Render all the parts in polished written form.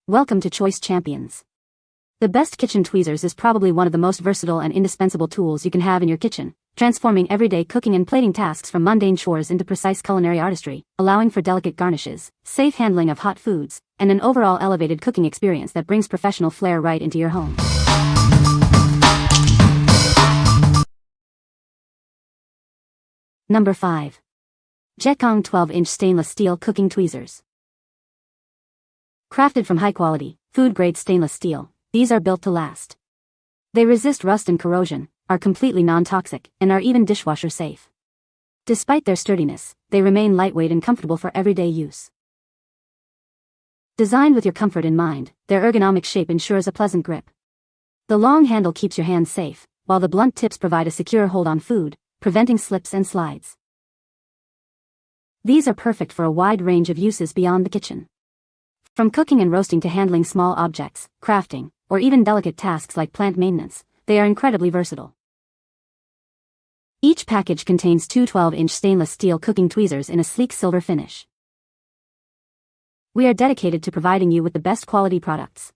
Welcome to Choice Champions. The best kitchen tweezers is probably one of the most versatile and indispensable tools you can have in your kitchen, transforming everyday cooking and plating tasks from mundane chores into precise culinary artistry, allowing for delicate garnishes, safe handling of hot foods, and an overall elevated cooking experience that brings professional flair right into your home. Number 5. JETKONG 12-inch stainless steel cooking tweezers. Crafted from high-quality, food-grade stainless steel, these are built to last. They resist rust and corrosion, are completely non-toxic, and are even dishwasher safe. Despite their sturdiness, they remain lightweight and comfortable for everyday use. Designed with your comfort in mind, their ergonomic shape ensures a pleasant grip. The long handle keeps your hands safe, while the blunt tips provide a secure hold on food, preventing slips and slides. These are perfect for a wide range of uses beyond the kitchen. From cooking and roasting to handling small objects, crafting, or even delicate tasks like plant maintenance, they are incredibly versatile. Each package contains two 12-inch stainless steel cooking tweezers in a sleek silver finish. We are dedicated to providing you with the best quality products.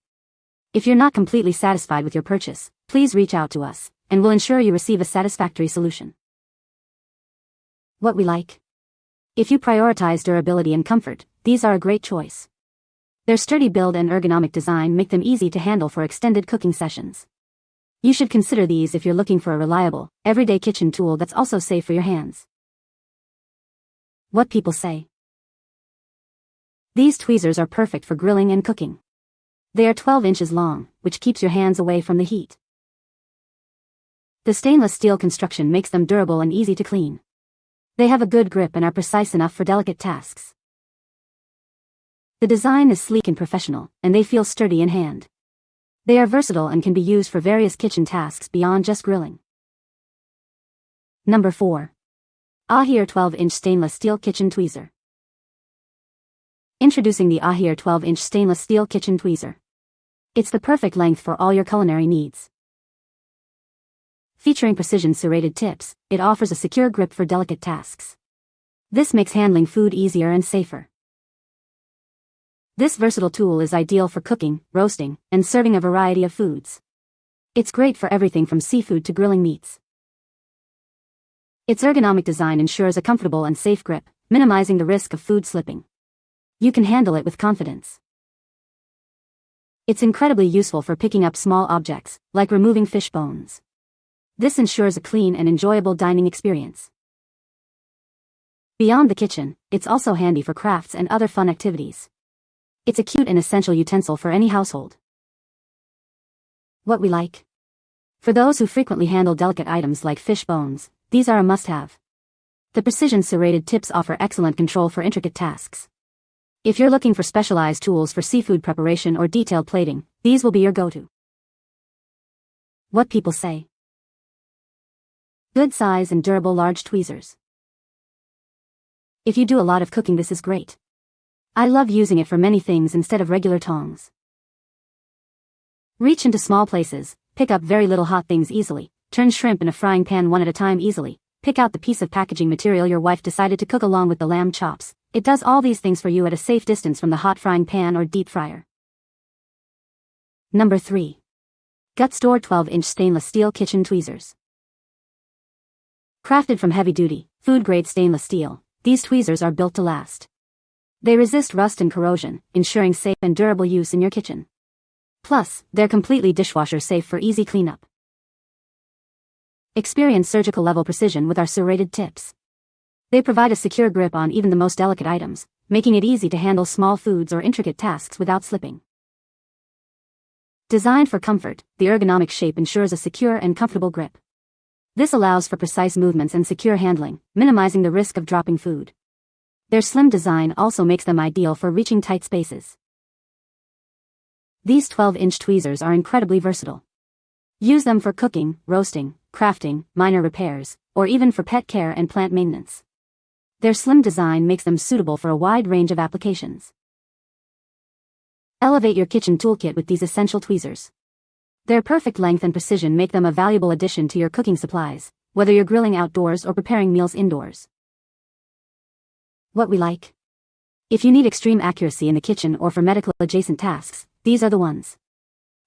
If you're not completely satisfied with your purchase, please reach out to us, and we'll ensure you receive a satisfactory solution. What we like. If you prioritize durability and comfort, these are a great choice. Their sturdy build and ergonomic design make them easy to handle for extended cooking sessions. You should consider these if you're looking for a reliable, everyday kitchen tool that's also safe for your hands. What people say. These tweezers are perfect for grilling and cooking. They are 12 inches long, which keeps your hands away from the heat. The stainless steel construction makes them durable and easy to clean. They have a good grip and are precise enough for delicate tasks. The design is sleek and professional, and they feel sturdy in hand. They are versatile and can be used for various kitchen tasks beyond just grilling. Number 4. AHIER 12-inch stainless steel kitchen tweezer. Introducing the AHIER 12-inch stainless steel kitchen tweezer. It's the perfect length for all your culinary needs. Featuring precision serrated tips, it offers a secure grip for delicate tasks. This makes handling food easier and safer. This versatile tool is ideal for cooking, roasting, and serving a variety of foods. It's great for everything from seafood to grilling meats. Its ergonomic design ensures a comfortable and safe grip, minimizing the risk of food slipping. You can handle it with confidence. It's incredibly useful for picking up small objects, like removing fish bones. This ensures a clean and enjoyable dining experience. Beyond the kitchen, it's also handy for crafts and other fun activities. It's a cute and essential utensil for any household. What we like. For those who frequently handle delicate items like fish bones, these are a must-have. The precision serrated tips offer excellent control for intricate tasks. If you're looking for specialized tools for seafood preparation or detailed plating, these will be your go-to. What people say. Good size and durable large tweezers. If you do a lot of cooking, this is great. I love using it for many things instead of regular tongs. Reach into small places, pick up very little hot things easily, turn shrimp in a frying pan one at a time easily, pick out the piece of packaging material your wife decided to cook along with the lamb chops. It does all these things for you at a safe distance from the hot frying pan or deep fryer. Number 3. Gutsdoor 12-inch stainless steel kitchen tweezers. Crafted from heavy-duty, food-grade stainless steel, these tweezers are built to last. They resist rust and corrosion, ensuring safe and durable use in your kitchen. Plus, they're completely dishwasher safe for easy cleanup. Experience surgical level precision with our serrated tips. They provide a secure grip on even the most delicate items, making it easy to handle small foods or intricate tasks without slipping. Designed for comfort, the ergonomic shape ensures a secure and comfortable grip. This allows for precise movements and secure handling, minimizing the risk of dropping food. Their slim design also makes them ideal for reaching tight spaces. These 12-inch tweezers are incredibly versatile. Use them for cooking, roasting, crafting, minor repairs, or even for pet care and plant maintenance. Their slim design makes them suitable for a wide range of applications. Elevate your kitchen toolkit with these essential tweezers. Their perfect length and precision make them a valuable addition to your cooking supplies, whether you're grilling outdoors or preparing meals indoors. What we like. If you need extreme accuracy in the kitchen or for medical adjacent tasks, these are the ones.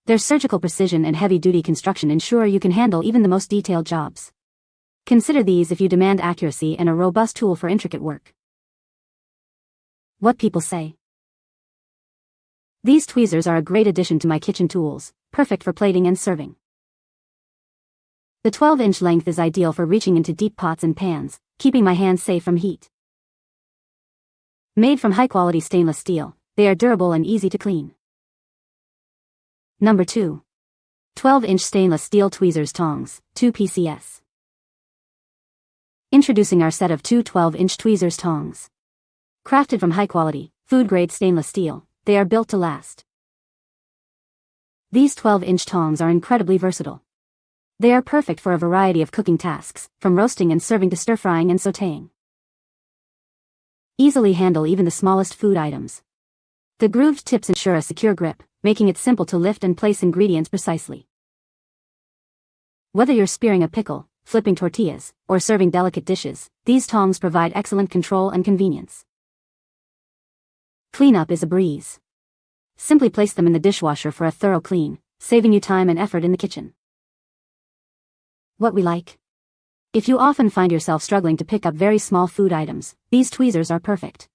Their surgical precision and heavy-duty construction ensure you can handle even the most detailed jobs. Consider these if you demand accuracy and a robust tool for intricate work. What people say. These tweezers are a great addition to my kitchen tools, perfect for plating and serving. The 12-inch length is ideal for reaching into deep pots and pans, keeping my hands safe from heat. Made from high-quality stainless steel, they are durable and easy to clean. Number 2. 12-inch stainless steel tweezers tongs, 2 PCS. Introducing our set of 2 12-inch tweezers tongs. Crafted from high-quality, food-grade stainless steel, they are built to last. These 12-inch tongs are incredibly versatile. They are perfect for a variety of cooking tasks, from roasting and serving to stir-frying and sautéing. Easily handle even the smallest food items. The grooved tips ensure a secure grip, making it simple to lift and place ingredients precisely. Whether you're spearing a pickle, flipping tortillas, or serving delicate dishes, these tongs provide excellent control and convenience. Cleanup is a breeze. Simply place them in the dishwasher for a thorough clean, saving you time and effort in the kitchen. What we like. If you often find yourself struggling to pick up very small food items, these tweezers are perfect.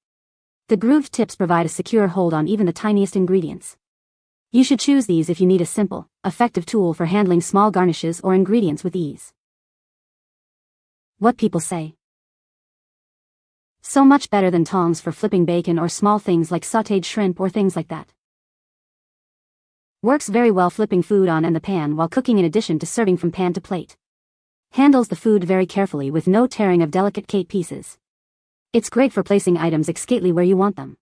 The grooved tips provide a secure hold on even the tiniest ingredients. You should choose these if you need a simple, effective tool for handling small garnishes or ingredients with ease. What people say. So much better than tongs for flipping bacon or small things like sautéed shrimp or things like that. Works very well flipping food on and the pan while cooking in addition to serving from pan to plate. Handles the food very carefully with no tearing of delicate pieces. It's great for placing items exactly where you want them.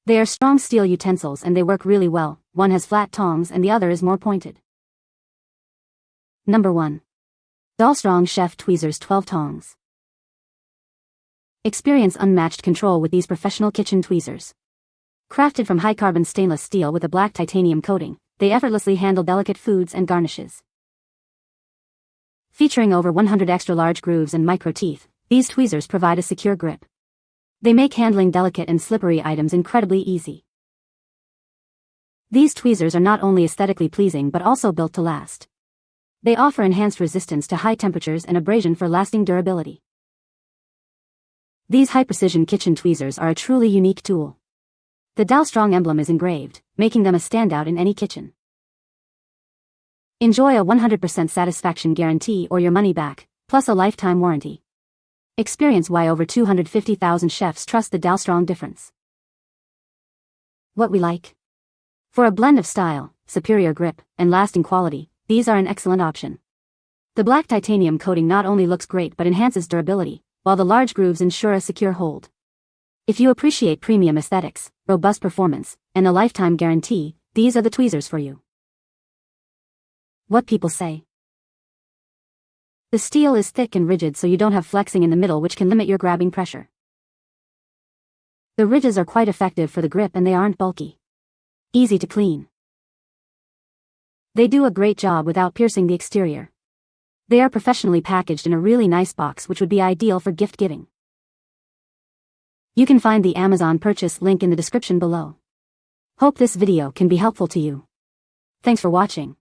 They are strong steel utensils and they work really well. One has flat tongs and the other is more pointed. Number 1. DALSTRONG Chef Tweezers 12 Tongs. Experience unmatched control with these professional kitchen tweezers. Crafted from high-carbon stainless steel with a black titanium coating, they effortlessly handle delicate foods and garnishes. Featuring over 100 extra-large grooves and micro-teeth, these tweezers provide a secure grip. They make handling delicate and slippery items incredibly easy. These tweezers are not only aesthetically pleasing but also built to last. They offer enhanced resistance to high temperatures and abrasion for lasting durability. These high-precision kitchen tweezers are a truly unique tool. The DALSTRONG emblem is engraved, making them a standout in any kitchen. Enjoy a 100% satisfaction guarantee or your money back, plus a lifetime warranty. Experience why over 250,000 chefs trust the DALSTRONG difference. What we like. For a blend of style, superior grip, and lasting quality, these are an excellent option. The black titanium coating not only looks great but enhances durability, while the large grooves ensure a secure hold. If you appreciate premium aesthetics, robust performance, and a lifetime guarantee, these are the tweezers for you. What people say. The steel is thick and rigid so you don't have flexing in the middle which can limit your grabbing pressure. The ridges are quite effective for the grip and they aren't bulky. Easy to clean. They do a great job without piercing the exterior. They are professionally packaged in a really nice box which would be ideal for gift giving. You can find the Amazon purchase link in the description below. Hope this video can be helpful to you. Thanks for watching.